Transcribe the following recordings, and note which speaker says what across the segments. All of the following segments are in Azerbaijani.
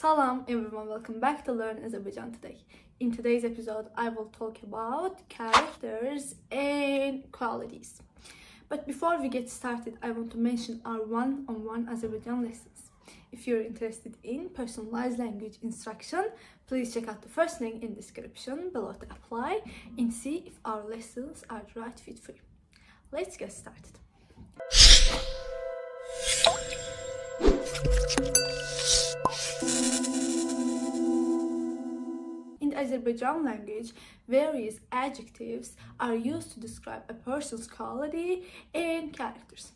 Speaker 1: Salam everyone, welcome back to Learn Azerbaijan today. In today's episode, I will talk about characters and qualities. But before we get started, I want to mention our one-on-one Azerbaijan lessons. If you're interested in personalized language instruction, please check out the first link in the description below to apply and see if our lessons are the right fit for you. Let's get started. In the Azerbaijan language, various adjectives are used to describe a person's quality and characters.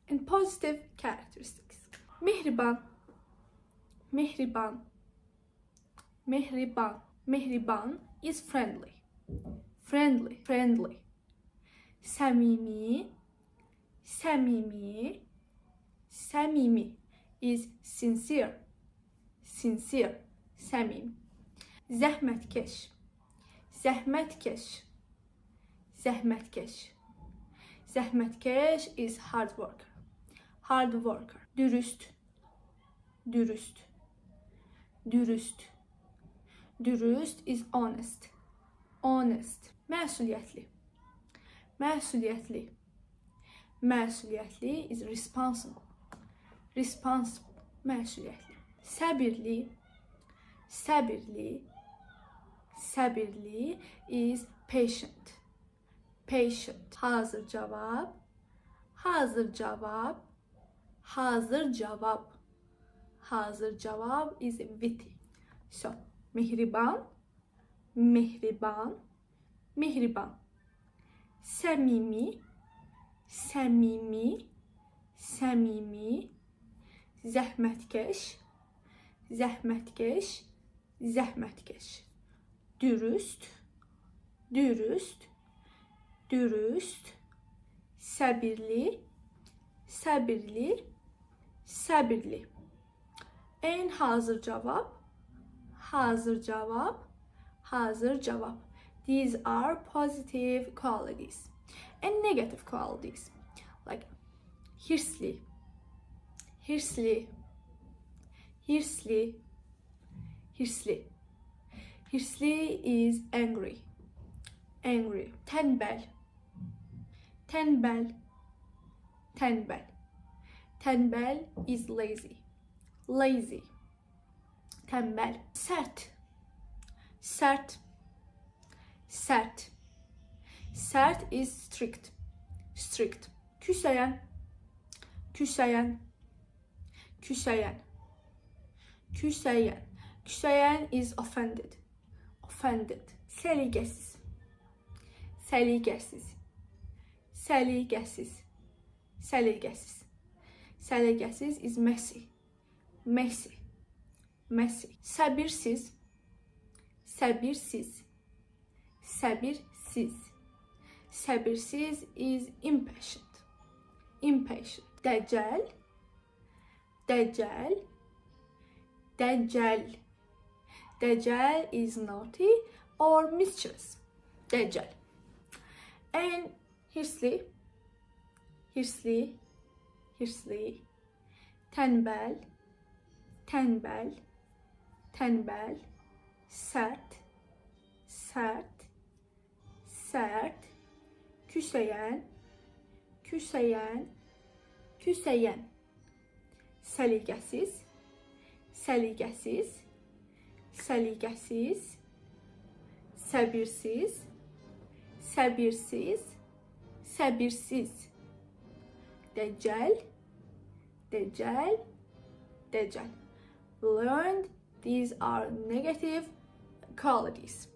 Speaker 1: And positive characteristics. Mehriban, mehriban, mehriban. Mehriban is friendly, friendly, friendly. Samimi, samimi, samimi is sincere, sincere, samimi. Zahmetkeş, zahmetkeş, zahmetkeş. Zahmetkeş is hard worker, hard worker. Dürüst, dürüst, dürüst. Dürüst is honest, honest. Məsuliyyətli, məsuliyyətli. Məsuliyyətli is responsible, responsible. Məsuliyyətli. Səbirli, səbirli. Səbirli is patient, patient. Hazır cavab, hazır cavab, hazır cavab. Hazır cavab is witty. So, mehriban, mehriban, mehriban. Səmimi, səmimi, səmimi. Zəhmətkeş, zəhmətkeş, zəhmətkeş. Dürüst, dürüst, dürüst. Səbirli, səbirli, səbirli. En hazır cavab, hazır cavab, hazır cavab. These are positive qualities. And negative qualities, like hirsli, hirsli, hirsli, hirsli. Hirsli is angry, angry. Tembel, tembel, tembel. Tembel is lazy, lazy. Tembel. Sert, sert, sert. Sert is strict, strict. Küseyen, küseyen, küseyen, küseyen. Küseyen is offended, offended. Səliqəsiz, səliqəsiz, səliqəsiz, səliqəsiz. Səliqəsiz is messy, messy, messy. Səbirsiz, səbirsiz, səbirsiz. Səbirsiz is impatient, impatient. Dəcəl, dəcəl, dəcəl. Dəcəl is naughty or mischievous. Dəcəl. And hirsli, hirsli, hirsli. Tənbəl, tənbəl, tənbəl. Sərt, sərt, sərt. Küsəyen, küsəyen, küsəyen. Səliqəsiz, səliqəsiz, səliqəsiz. Səbirsiz, səbirsiz, səbirsiz. Dəcəl, dəcəl, dəcəl. Learned these are negative qualities.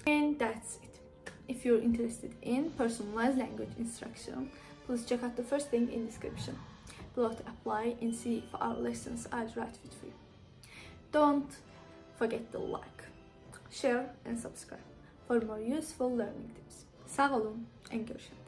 Speaker 1: And that's it. If you're interested in personalized language instruction, please check out the first link in the description below to apply and see if our lessons are the right fit for you. Don't forget to like, share and subscribe for more useful learning tips. Sağ olun and görüşürüz.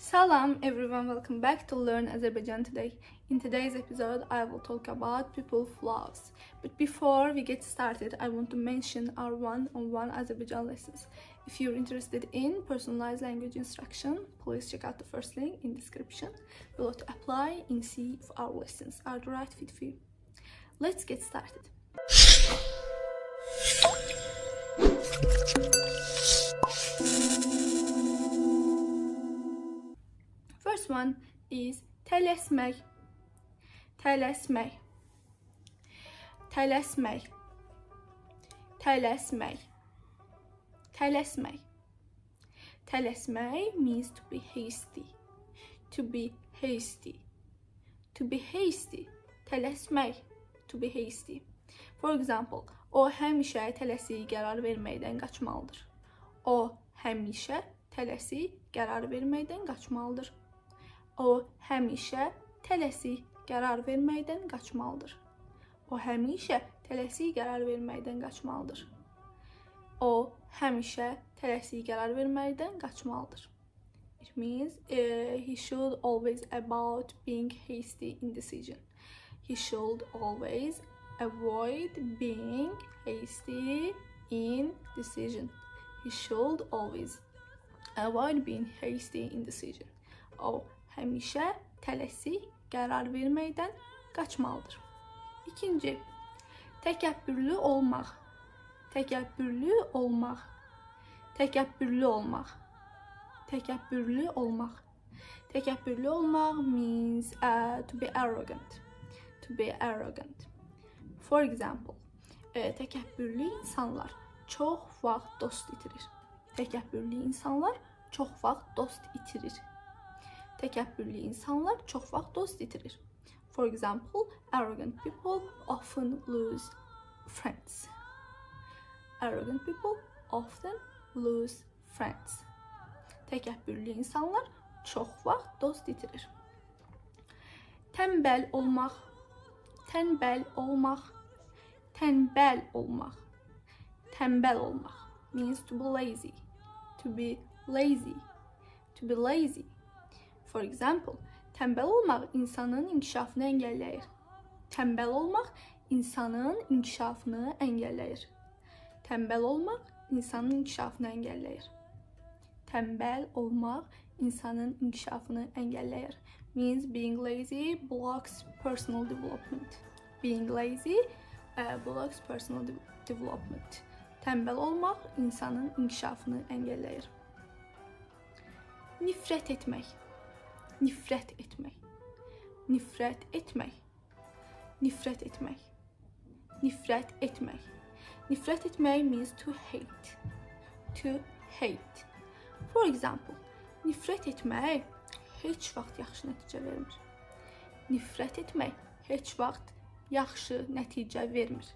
Speaker 1: Salam everyone, welcome back to Learn Azerbaijan today. In today's episode, I will talk about people flaws. But before we get started, I want to mention our one-on-one Azerbaijan lessons. If you're interested in personalized language instruction, please check out the first link in description below to apply and see if our lessons are the right fit for you. Let's get started. First one is tələsmək. Tələsmək. Tələsmək. Tələsmək. Tələsmək. Tələsmək means to be hasty. To be hasty. To be hasty. Tələsmək. To be hasty. For example, o həmişə tələsik qərar verməkdən qaçmalıdır. O həmişə tələsik qərar verməkdən qaçmalıdır. O həmişə tələsik qərar verməkdən qaçmalıdır. O həmişə tələsik qərar verməkdən qaçmalıdır. O həmişə tələsik qərar verməkdən qaçmalıdır. It means he should always about being hasty in decision. He should always avoid being hasty in decision. He should always avoid being hasty in decision. O həmişə tələsik qərar verməkdən qaçmalıdır. İkinci, təkəbbürlü olmaq. Təkəbbürlü olmaq. Təkəbbürlü olmaq. Təkəbbürlü olmaq. Təkəbbürlü olmaq means to be arrogant. To be arrogant. For example, təkəbbürlü insanlar çox vaxt dost itirir. Təkəbbürlü insanlar çox vaxt dost itirir. Təkəbbürlü insanlar çox vaxt dost itirir. For example, arrogant people often lose friends. Arrogant people often lose friends. Təkəbbürlü insanlar çox vaxt dost itirir. Tənbəl olmaq. Tənbəl olmaq. Tənbəl olmaq. Tənbəl olmaq means to be lazy. To be lazy. To be lazy. For example, tənbəl olmaq insanın inkişafını əngəlləyir. Tənbəl olmaq insanın inkişafını əngəlləyir. Tənbəl olmaq insanın inkişafını əngəlləyir. Tənbəl olmaq insanın inkişafını əngəlləyir. Means being lazy blocks personal development. Being lazy blocks personal development. Tənbəl olmaq insanın inkişafını əngəlləyir. Nifrət etmək. Nifrət etmək. Nifrət etmək. Nifrət etmək. Nifrət etmək. Nifrət etmək means to hate. To hate. For example, nifrət etmək heç vaxt yaxşı nəticə vermir. Nifrət etmək heç vaxt yaxşı nəticə vermir.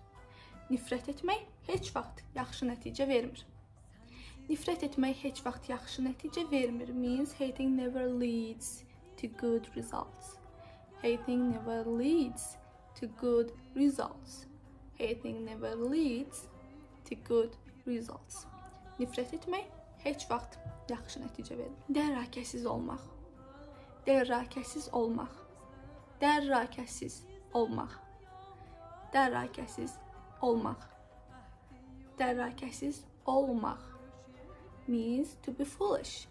Speaker 1: Nifrət etmək heç vaxt yaxşı nəticə vermir. Nifrət etmək heç vaxt yaxşı nəticə vermir means hating never leads to good results. Hating never leads to good results. Hating never leads to good results. Nifrət etmək heç vaxt yaxşı nəticə vermir. Dərrakəsiz olmaq. Dərrakəsiz olmaq. Dərrakəsiz olmaq. Dərrakəsiz olmaq. Dərrakəsiz olmaq means to be foolish.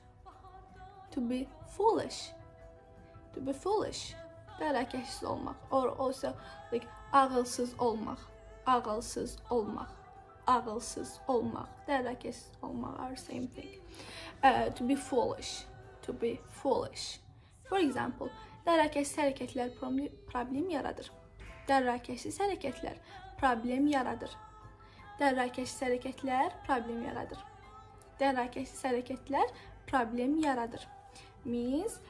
Speaker 1: To be foolish. To be foolish. Dərrakəsiz olmaq. Or also like ağılsız olmaq. Ağılsız olmaq. Ağılsız olmaq. Dərrakəsiz olmaq are same thing. To be foolish. To be foolish. For example, dərrakəsiz hərəkətlər problem yaradır. Dərrakəsiz hərəkətlər problem yaradır. Dərrakəsiz hərəkətlər problem yaradır. Dərrakəsiz hərəkətlər problem yaradır. Means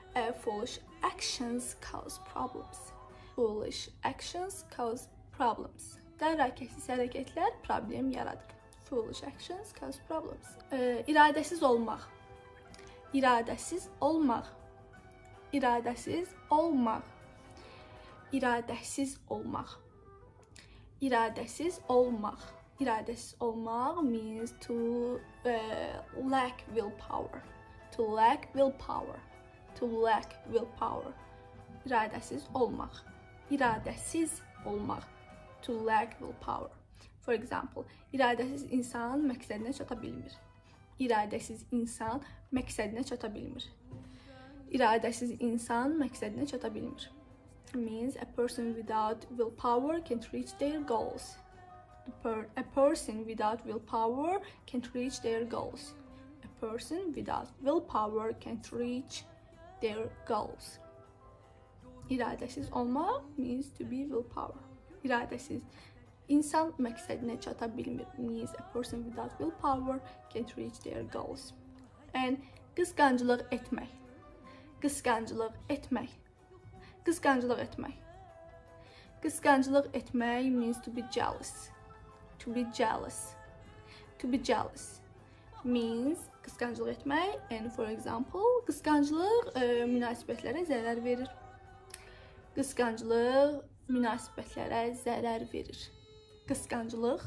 Speaker 1: foolish actions cause problems. Foolish actions cause problems. Dərrakəsiz hərəkətlər problem yaradır. Foolish actions cause problems. İradəsiz olmaq. İradəsiz olmaq. İradəsiz olmaq. İradəsiz olmaq. İradəsiz olmaq. İradəsiz olmaq means to lack willpower. To lack willpower. To lack willpower. İradəsiz olmaq. İradəsiz olmaq. To lack willpower. For example, iradəsiz insan məqsədinə çata bilmir. İradəsiz insan məqsədinə çata bilmir. İradəsiz insan məqsədinə çata bilmir. Means a person without willpower can't reach their goals. A person without willpower can't reach their goals. A person without willpower can't reach their goals. İradəsiz olmaq means to be willpower. İradəsiz insan məqsədinə çata bilmir. Means a person without willpower can't reach their goals. And qısqanclıq etmək. Qısqanclıq etmək. Qısqanclıq etmək. Qısqanclıq etmək means to be jealous. To be jealous. To be jealous means qısqanclıq etmək. And for example, qısqanclıq münasibətlərə zərər verir. Qısqanclıq münasibətlərə zərər verir. Qısqanclıq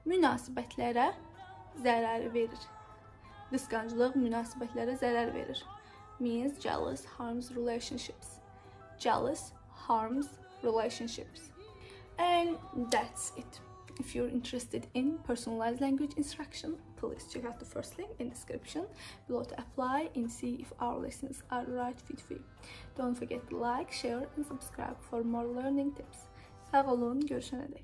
Speaker 1: münasibətlərə zərər verir. Qısqanclıq münasibətlərə zərər verir. Means jealous harms relationships. Jealous harms relationships. And that's it. If you're interested in personalized language instruction, please check out the first link in the description below to apply and see if our lessons are the right fit for you. Don't forget to like, share and subscribe for more learning tips. Sağ olun, görüşene dek.